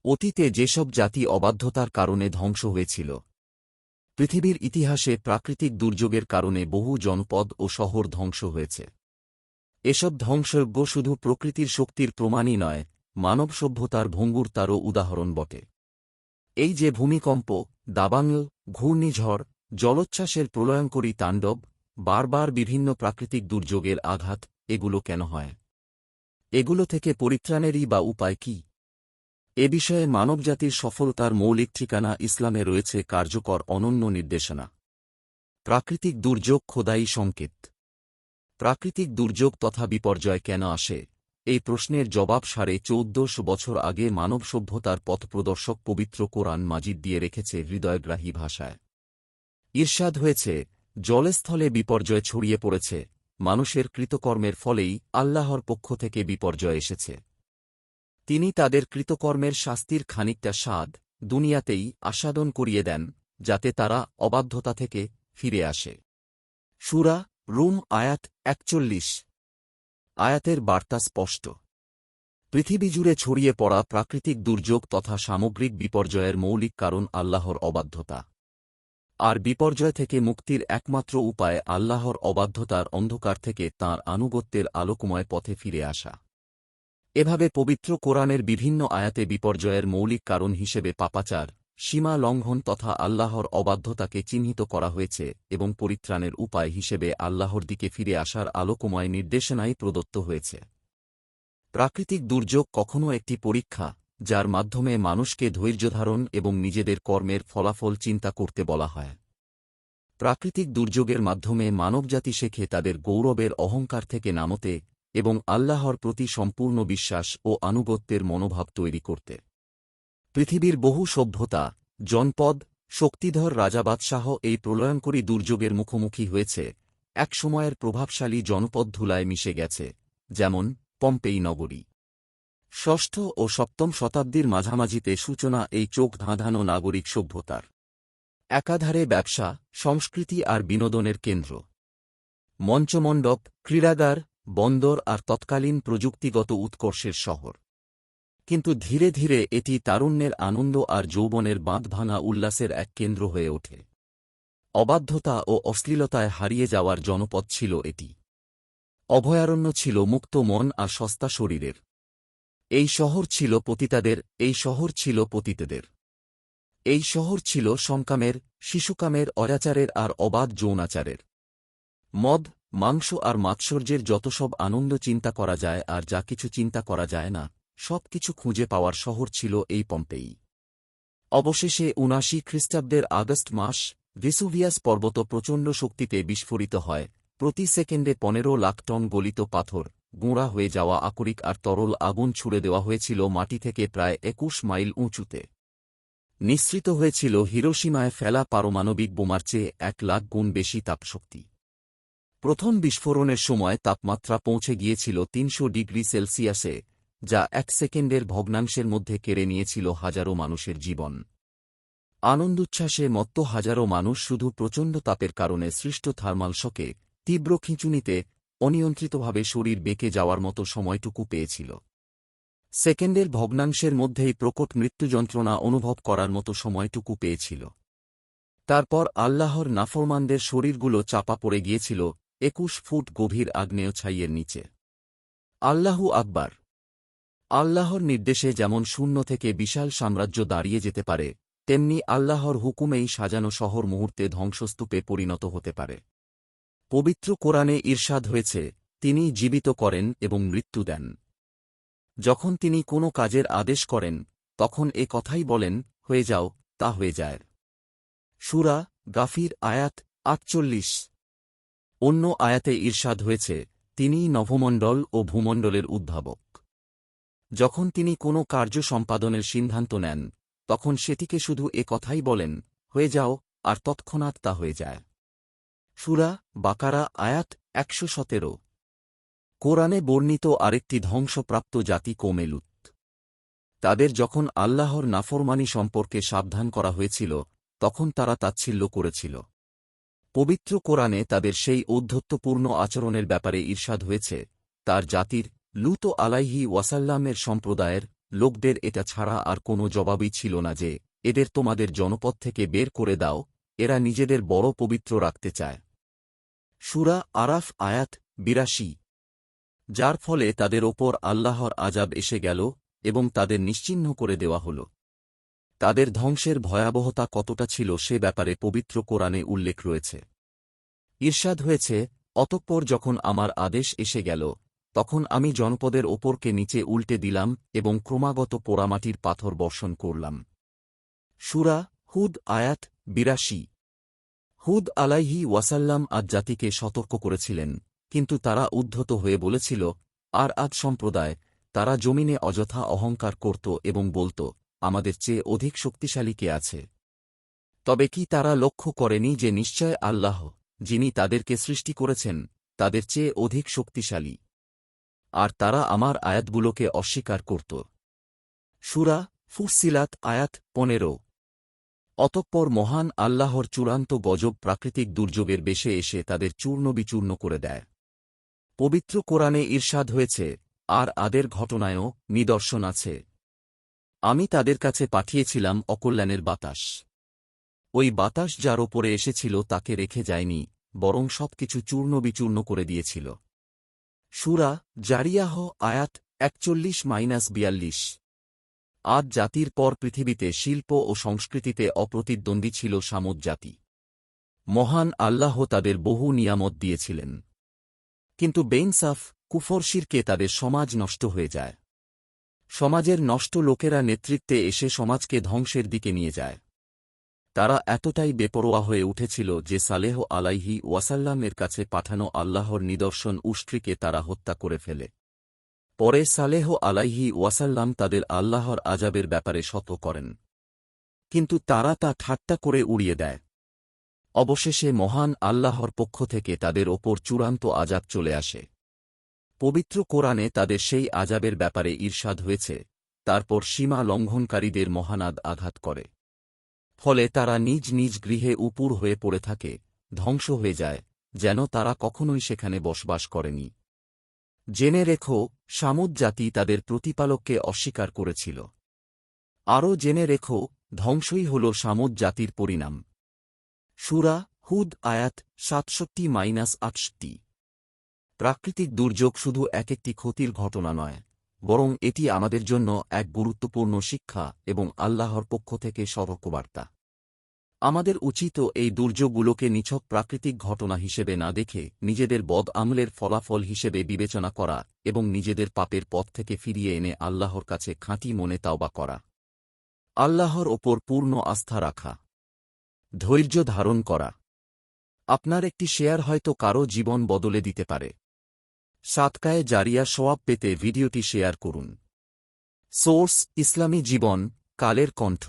অতীতে যেসব জাতি অবাধ্যতার কারণে ধ্বংস হয়েছিল। পৃথিবীর ইতিহাসে প্রাকৃতিক দুর্যোগের কারণে বহু জনপদ ও শহর ধ্বংস হয়েছে। এসব ধ্বংসযজ্ঞ শুধু প্রকৃতির শক্তির প্রমাণই নয়, মানব সভ্যতার ভঙ্গুরতারও উদাহরণ বটে। এই যে ভূমিকম্প, দাবানল, ঘূর্ণিঝড়, জলোচ্ছ্বাসের প্রলয়ঙ্করী তাণ্ডব, বারবার বিভিন্ন প্রাকৃতিক দুর্যোগের আঘাত, এগুলো কেন হয়? এগুলো থেকে পরিত্রাণেরই বা উপায় কি? এ বিষয়ে মানবজাতির সফলতার মৌলিক ঠিকানা ইসলামে রয়েছে কার্যকর অনন্য নির্দেশনা। প্রাকৃতিক দুর্যোগ খোদাই সংকেত। প্রাকৃতিক দুর্যোগ তথা বিপর্যয় কেন আসে, এই প্রশ্নের জবাব 1450 বছর আগে মানব সভ্যতার পথপ্রদর্শক পবিত্র কোরআন মাজিদ দিয়ে রেখেছে হৃদয়গ্রাহী ভাষায়। ইরশাদ হয়েছে, জলস্থলে বিপর্যয় ছড়িয়ে পড়েছে, মানুষের কৃতকর্মের ফলেই আল্লাহর পক্ষ থেকে বিপর্যয় এসেছে। তিনি তাদের কৃতকর্মের শাস্তির খানিকটা স্বাদ দুনিয়াতেই আস্বাদন করিয়ে দেন, যাতে তারা অবাধ্যতা থেকে ফিরে আসে। সূরা রুম আয়াত 41। আয়াতের বার্তা স্পষ্ট। পৃথিবী জুড়ে ছড়িয়ে পড়া প্রাকৃতিক দুর্যোগ তথা সামগ্রিক বিপর্যয়ের মৌলিক কারণ আল্লাহর অবাধ্যতা। আর বিপর্যয় থেকে মুক্তির একমাত্র উপায় আল্লাহর অবাধ্যতার অন্ধকার থেকে তাঁর আনুগত্যের আলোকময় পথে ফিরে আসা। এভাবে পবিত্র কোরআনের বিভিন্ন আয়াতে বিপর্যয়ের মৌলিক কারণ হিসেবে পাপাচার, সীমা লঙ্ঘন তথা আল্লাহর অবাধ্যতাকে চিহ্নিত করা হয়েছে এবং পরিত্রাণের উপায় হিসেবে আল্লাহর দিকে ফিরে আসার আলোকময় নির্দেশনাই প্রদত্ত হয়েছে। প্রাকৃতিক দুর্যোগ কখনও একটি পরীক্ষা, যার মাধ্যমে মানুষকে ধৈর্যধারণ এবং নিজেদের কর্মের ফলাফল চিন্তা করতে বলা হয়। প্রাকৃতিক দুর্যোগের মাধ্যমে মানবজাতি শেখে তাদের গৌরবের অহংকার থেকে নামতে এবং আল্লাহর প্রতি সম্পূর্ণ বিশ্বাস ও আনুগত্যের মনোভাব তৈরি করতে। পৃথিবীর বহু সভ্যতা, জনপদ, শক্তিধর রাজাবাদশাহ এই প্রলয়ঙ্করী দুর্যোগের মুখোমুখি হয়েছে। এক সময়ের প্রভাবশালী জনপদ ধুলায় মিশে গেছে, যেমন পম্পেই নগরী। ৬ষ্ঠ ও ৭ম শতাব্দীর মাঝামাঝিতে সূচনা এই চোখ ধাঁধানো নাগরিক সভ্যতার। একাধারে ব্যবসা, সংস্কৃতি আর বিনোদনের কেন্দ্র। মঞ্চমণ্ডপ, ক্রীড়াগার, বন্দর আর তৎকালীন প্রযুক্তিগত উৎকর্ষের শহর। কিন্তু ধীরে ধীরে এটি তারুণ্যের আনন্দ আর যৌবনের বাঁধভাঙা উল্লাসের এক কেন্দ্র হয়ে ওঠে। অবাধ্যতা ও অশ্লীলতায় হারিয়ে যাওয়ার জনপদ ছিল এটি। অভয়ারণ্য ছিল মুক্ত মন আর সস্তা শরীরের। এই শহর ছিল পতিতাদের, এই শহর ছিল পতিতদের। এই শহর ছিল সংকামের, শিশুকামের, অরাচারের আর অবাধ যৌনাচারের। মদ, মাংস আর মাৎসর্যের যত সব আনন্দ চিন্তা করা যায় আর যা কিছু চিন্তা করা যায় না, সব কিছু খুঁজে পাওয়ার শহর ছিল এই পম্পেই। অবশেষে ৭৯ খ্রিস্টাব্দের আগস্ট মাস, ভেসুভিয়াস পর্বত প্রচণ্ড শক্তিতে বিস্ফোরিত হয়। প্রতি সেকেন্ডে ১৫ লাখ টন গলিত পাথর, গুঁড়া হয়ে যাওয়া আকরিক আর তরল আগুন ছুড়ে দেওয়া হয়েছিল মাটি থেকে প্রায় ২১ মাইল উঁচুতে। নিঃসৃত হয়েছিল হিরোশিমায় ফেলা পারমাণবিক বোমার চেয়ে ১,০০,০০০ গুণ বেশি তাপশক্তি। প্রথম বিস্ফোরণের সময় তাপমাত্রা পৌঁছে গিয়েছিল ৩০০ ডিগ্রি সেলসিয়াসে, যা ১ সেকেন্ডের ভগ্নাংশের মধ্যে কেড়ে নিয়েছিল হাজারো মানুষের জীবন। আনন্দোচ্ছ্বাসে মত্ত হাজারো মানুষ শুধু প্রচণ্ড তাপের কারণে সৃষ্ট থার্মাল শকে, তীব্র খিঁচুনিতে অনিয়ন্ত্রিতভাবে শরীর বেঁকে যাওয়ার মতো সময়টুকু পেয়েছিল। সেকেন্ডের ভগ্নাংশের মধ্যেই প্রকট মৃত্যুযন্ত্রণা অনুভব করার মতো সময়টুকু পেয়েছিল। তারপর আল্লাহর নাফরমানদের শরীরগুলো চাপা পড়ে গিয়েছিল ২১ ফুট গভীর আগ্নেয় ছাইয়ের নিচে। আল্লাহু আকবার। আল্লাহর নির্দেশে যেমন শূন্য থেকে বিশাল সাম্রাজ্য দাঁড়িয়ে যেতে পারে, তেমনি আল্লাহর হুকুমেই সাজানো শহর মুহূর্তে ধ্বংসস্তূপে পরিণত হতে পারে। পবিত্র কোরআনে ইরশাদ হয়েছে, তিনি জীবিত করেন এবং মৃত্যু দেন। যখন তিনি কোনো কাজের আদেশ করেন, তখন এ কথাই বলেন, হয়ে যাও, তা হয়ে যায়। সূরা গাফির আয়াত ৪৮। অন্য আয়াতে ইরশাদ হয়েছে, তিনিই নভমণ্ডল ও ভূমণ্ডলের উদ্ভাবক। যখন তিনি কোনো কার্য সম্পাদনের সিদ্ধান্ত নেন, তখন সেটিকে শুধু এ কথাই বলেন, হয়ে যাও, আর তৎক্ষণাৎ তা হয়ে যায়। সূরা বাকারা আয়াত ১১৭। কোরআনে বর্ণিত আরেকটি ধ্বংসপ্রাপ্ত জাতি কওমে লূত। তাদের যখন আল্লাহর নাফরমানি সম্পর্কে সাবধান করা হয়েছিল, তখন তারা তাচ্ছিল্য করেছিল। পবিত্র কোরআনে তাদের সেই ঔদ্ধত্যপূর্ণ আচরণের ব্যাপারে ইরশাদ হয়েছে, তার জাতির, লূত আলাইহি ওয়াসাল্লামের সম্প্রদায়ের, লোকদের এটা ছাড়া আর কোনো জবাবই ছিল না যে এদের তোমাদের জনপদ থেকে বের করে দাও, এরা নিজেদের বড় পবিত্র রাখতে চায়। সূরা আরাফ আয়াত ৮২। যার ফলে তাদের ওপর আল্লাহর আযাব এসে গেল এবং তাদের নিশ্চিহ্ন করে দেওয়া হল। তাদের ধ্বংসের ভয়াবহতা কতটা ছিল সে ব্যাপারে পবিত্র কোরআনে উল্লেখ রয়েছে। ইরশাদ হয়েছে, অতঃপর যখন আমার আদেশ এসে গেল তখন আমি জনপদের ওপরকে নিচে উল্টে দিলাম এবং ক্রমাগত পোড়ামাটির পাথর বর্ষণ করলাম। সূরা হুদ আয়াত ৮২। হুদ আলাইহি ওয়াসাল্লাম আদ জাতিকে সতর্ক করেছিলেন, কিন্তু তারা উদ্ধত হয়ে বলেছিল, আর আদ সম্প্রদায়, তারা জমিনে অযথা অহংকার করত এবং বলত, আমাদের চেয়ে অধিক শক্তিশালী কে আছে? তবে কি তারা লক্ষ্য করেনি যে নিশ্চয় আল্লাহ, যিনি তাদেরকে সৃষ্টি করেছেন, তাদের চেয়ে অধিক শক্তিশালী? আর তারা আমার আয়াতগুলোকে অস্বীকার করত। সূরা ফুসসিলাত আয়াত ১৫। অতঃপর মহান আল্লাহর চূড়ান্ত গজব প্রাকৃতিক দুর্যোগের বেশে এসে তাদের চূর্ণবিচূর্ণ করে দেয়। পবিত্র কোরআনে ইরশাদ হয়েছে, আর আদের ঘটনায়ও নিদর্শন আছে। আমি তাদের কাছে পাঠিয়েছিলাম অকল্যাণের বাতাস। ওই বাতাস যার ওপরে এসেছিল তাকে রেখে যায়নি, বরং সবকিছু চূর্ণবিচূর্ণ করে দিয়েছিল। সূরা জারিয়াহ আয়াত ৪১-৪২। আদ জাতির পর পৃথিবীতে শিল্প ও সংস্কৃতিতে অপ্রতিদ্বন্দ্বী ছিল সামুদ জাতি। মহান আল্লাহ তাদের বহু নিয়ামত দিয়েছিলেন, কিন্তু বেইনসাফ, কুফর শিরকে তাদের সমাজ নষ্ট হয়ে যায়। সমাজের নষ্ট লোকেরা নেতৃত্বে এসে সমাজকে ধ্বংসের দিকে নিয়ে যায়। তারা এতটাই বেপরোয়া হয়ে উঠেছিল যে সালেহ আলাইহি ওয়াসাল্লামের কাছে পাঠানো আল্লাহর নিদর্শন উষ্ট্রিকে তারা হত্যা করে ফেলে। পরে সালেহ আলাইহি ওয়াসাল্লাম তাদের আল্লাহর আযাবের ব্যাপারে সতর্ক করেন, কিন্তু তারা তা ঠাট্টা করে উড়িয়ে দেয়। অবশেষে মহান আল্লাহর পক্ষ থেকে তাদের ওপর চূড়ান্ত আযাব চলে আসে। পবিত্র কোরআনে তাদের সেই আযাবের ব্যাপারে ইরশাদ হয়েছে, তারপর সীমা লঙ্ঘনকারীদের মহানাদ আঘাত করে। ফলে তারা নিজ নিজ গৃহে উপুর হয়ে পড়ে থাকে, ধ্বংস হয়ে যায়, যেন তারা কখনোই সেখানে বসবাস করেনি। জেনে রেখো, সামুদ জাতি তাদের প্রতিপালককে অস্বীকার করেছিল। আরও জেনে রেখো, ধ্বংসই হল সামুদ জাতির পরিণাম। সূরা হুদ আয়াত ৬৭-৬৮। প্রাকৃতিক দুর্যোগ শুধু একটি ক্ষতির ঘটনা নয়, বরং এটি আমাদের জন্য এক গুরুত্বপূর্ণ শিক্ষা এবং আল্লাহর পক্ষ থেকে সতর্কবার্তা। আমাদের উচিত এই দুর্যোগগুলোকে নিছক প্রাকৃতিক ঘটনা হিসেবে না দেখে নিজেদের বদ আমলের ফলাফল হিসেবে বিবেচনা করা এবং নিজেদের পাপের পথ থেকে ফিরিয়ে এনে আল্লাহর কাছে খাঁটি মনে তাওবা করা। আল্লাহর ওপর পূর্ণ আস্থা রাখা, ধৈর্য ধারণ করা। আপনার একটি শেয়ার হয়তো কারও জীবন বদলে দিতে পারে। সাদকায়ে জারিয়া সওয়াব পেতে ভিডিওটি শেয়ার করুন। সোর্স: ইসলামী জীবন, কালের কণ্ঠ।